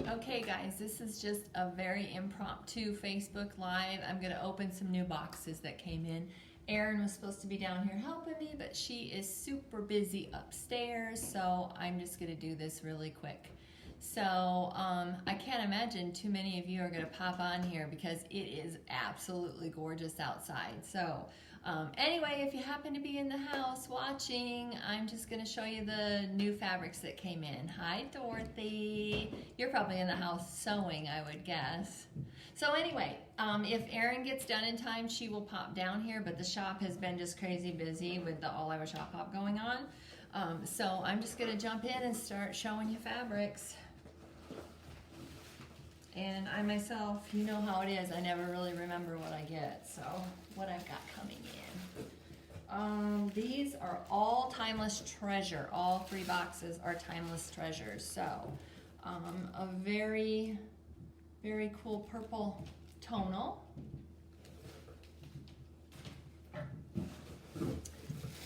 Okay guys, this is just a very impromptu Facebook Live. I'm going to open some new boxes that came in. Erin was supposed to be down here helping me, but she is super busy upstairs, so I'm just going to do this really quick. So I can't imagine too many of you are going to pop on here because it is absolutely gorgeous outside. So anyway, if you happen to be in the house watching, I'm just going to show you the new fabrics that came in. Hi, Dorothy. You're probably in the house sewing, I would guess. So anyway, if Erin gets done in time, she will pop down here, but the shop has been just crazy busy with the All I Was Shop Hop going on. So I'm just going to jump in and start showing you fabrics. And I myself, you know how it is, I never really remember what I get, so what I've got coming in. These are all Timeless Treasure. All 3 boxes are Timeless Treasures. So a very, very cool purple tonal.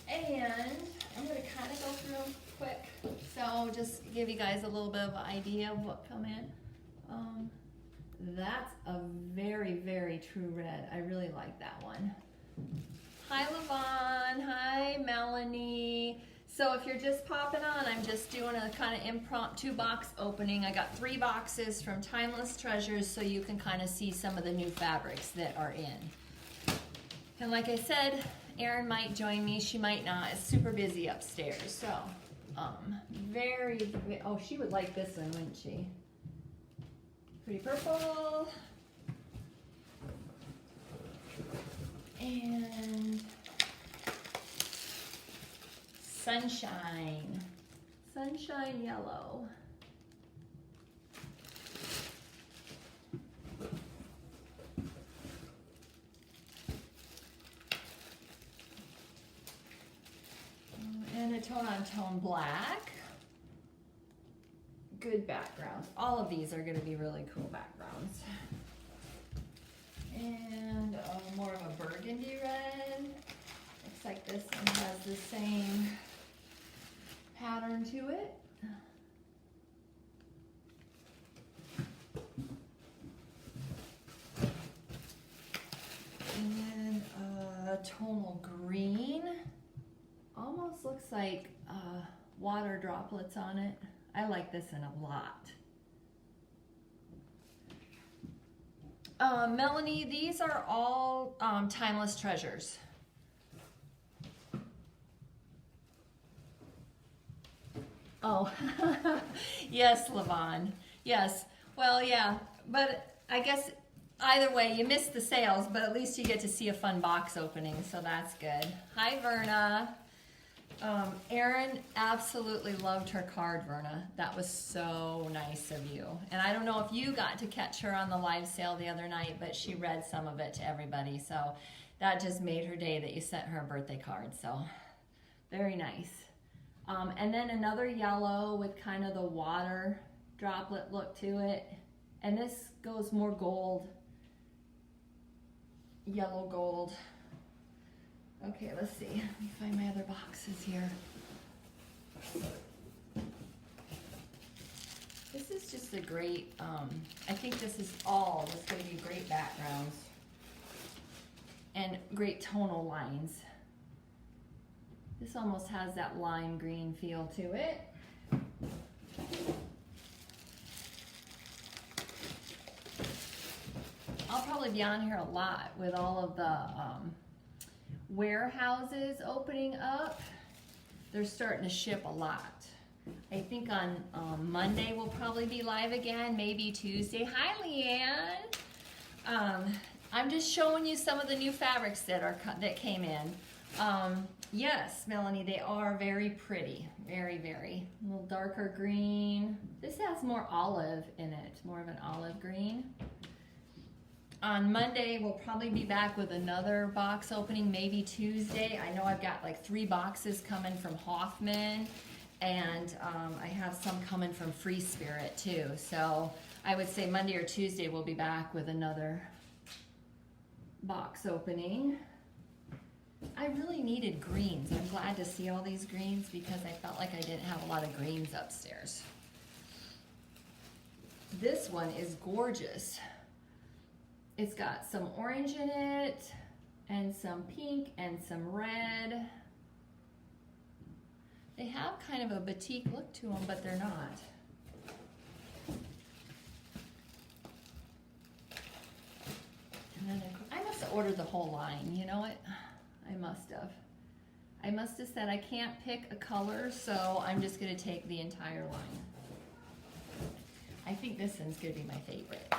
And I'm going to kind of go through them quick. So just give you guys a little bit of an idea of what come in. That's a very, very true red. I really like that one. Hi, Levon. Hi, Melanie. So if you're just popping on, I'm just doing a kind of impromptu box opening. I got 3 boxes from Timeless Treasures so you can kind of see some of the new fabrics that are in. And like I said, Erin might join me. She might not. It's super busy upstairs. So oh, she would like this one, wouldn't she? Pretty purple. And sunshine. Sunshine yellow. And a tone-on-tone black. Good backgrounds. All of these are going to be really cool backgrounds. And more of a burgundy red. Looks like this one has the same pattern to it. And a tonal green. Almost looks like water droplets on it. I like this one a lot. Melanie, these are all Timeless Treasures. Oh, yes, Levon. Yes. Well, yeah, but I guess either way, you missed the sales, but at least you get to see a fun box opening, so that's good. Hi, Verna. Erin absolutely loved her card, Verna. That was so nice of you. And I don't know if you got to catch her on the live sale the other night, but she read some of it to everybody. So that just made her day that you sent her a birthday card. So very nice. And then another yellow with kind of the water droplet look to it. And this goes more gold, yellow gold. Okay, let's see. Let me find my other boxes here. This is just a great, I think this is all just going to be great backgrounds and great tonal lines. This almost has that lime green feel to it. I'll probably be on here a lot with all of the warehouses opening up. They're starting to ship a lot. I think on Monday we'll probably be live again, maybe Tuesday. Hi, Leanne. I'm just showing you some of the new fabrics that came in. Yes, Melanie, they are very pretty. Very, very. A little darker green. This has more olive in it, more of an olive green. On Monday, we'll probably be back with another box opening, maybe Tuesday. I know I've got like 3 boxes coming from Hoffman, and I have some coming from Free Spirit too. So I would say Monday or Tuesday we'll be back with another box opening. I really needed greens. I'm glad to see all these greens because I felt like I didn't have a lot of greens upstairs. This one is gorgeous. It's got some orange in it, and some pink, and some red. They have kind of a batik look to them, but they're not. And then I must have ordered the whole line. You know what? I must have. I must have said I can't pick a color, so I'm just going to take the entire line. I think this one's going to be my favorite.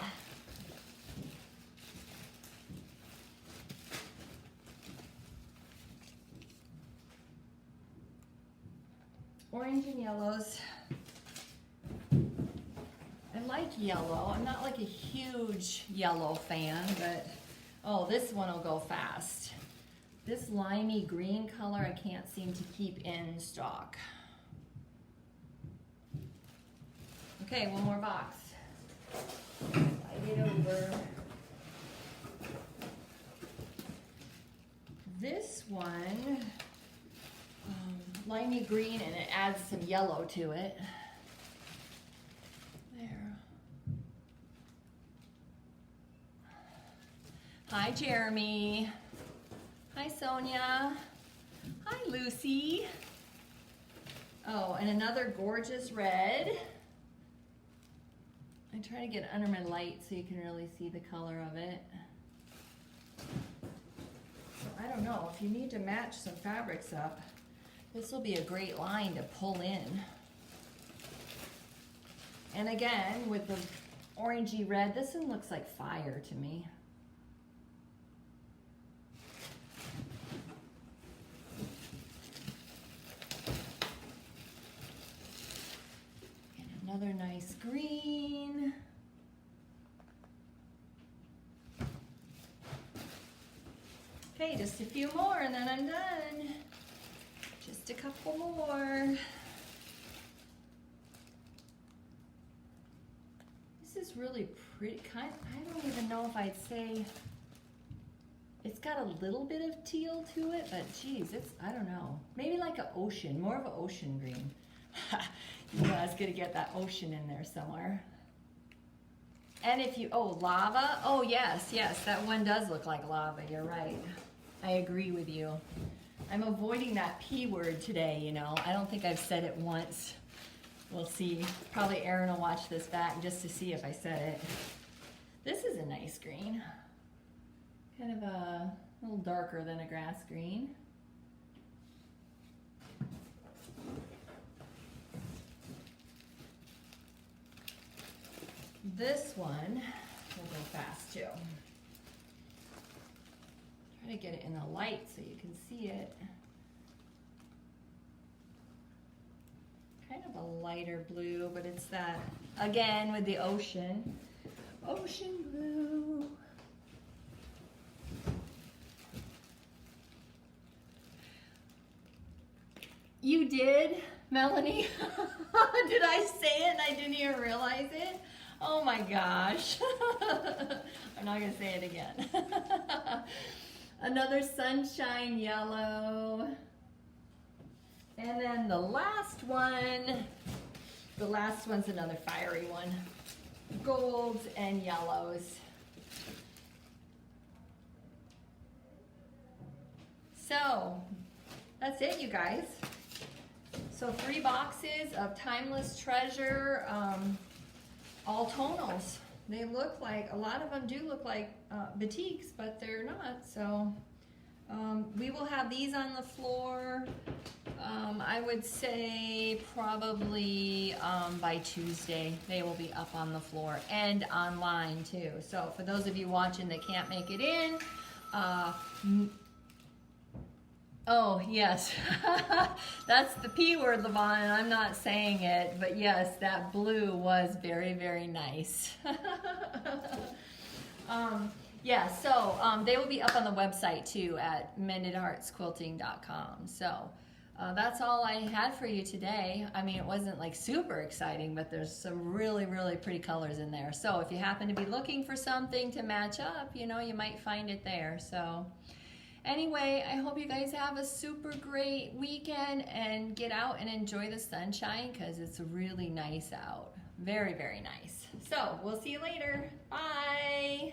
Orange and yellows. I like yellow. I'm not like a huge yellow fan, but oh, this one will go fast. This limey green color I can't seem to keep in stock. Okay, one more box. Slide it over. This one, limey green, and it adds some yellow to it. There. Hi, Jeremy. Hi, Sonia. Hi, Lucy. Oh, and another gorgeous red. I try to get under my light so you can really see the color of it. So I don't know, if you need to match some fabrics up, this will be a great line to pull in. And again, with the orangey red, this one looks like fire to me. Another nice green. Okay, just a few more and then I'm done. Just a couple more. This is really pretty. I don't even know if I'd say it's got a little bit of teal to it, but geez, I don't know. Maybe like an ocean, more of an ocean green. You know, I was gonna get that ocean in there somewhere. And if you, oh, lava. Oh, yes, that one does look like lava. You're right. I agree with you. I'm avoiding that P word today, you know. I don't think I've said it once. We'll see. Probably Erin will watch this back just to see if I said it. This is a nice green. Kind of a little darker than a grass green. This one will go fast too. Try to get it in the light so you can see it. Kind of a lighter blue, but it's that, again, with the ocean. Ocean blue. You did, Melanie? Did I say it and I didn't even realize it? Oh my gosh. I'm not gonna say it again. Another sunshine yellow. And then the last one's another fiery one. Golds and yellows. So, that's it, you guys. So 3 boxes of Timeless Treasure, all tonals. They look like, a lot of them do look like batiks, but they're not. So we will have these on the floor, I would say probably by Tuesday. They will be up on the floor and online too. So for those of you watching that can't make it in, oh, yes. That's the P word, Levon, and I'm not saying it, but yes, that blue was very, very nice. Yeah, so they will be up on the website too at mendedheartsquilting.com. So that's all I had for you today. I mean, it wasn't like super exciting, but there's some really, really pretty colors in there. So if you happen to be looking for something to match up, you know, you might find it there. So anyway, I hope you guys have a super great weekend and get out and enjoy the sunshine because it's really nice out. Very, very nice. So we'll see you later. Bye.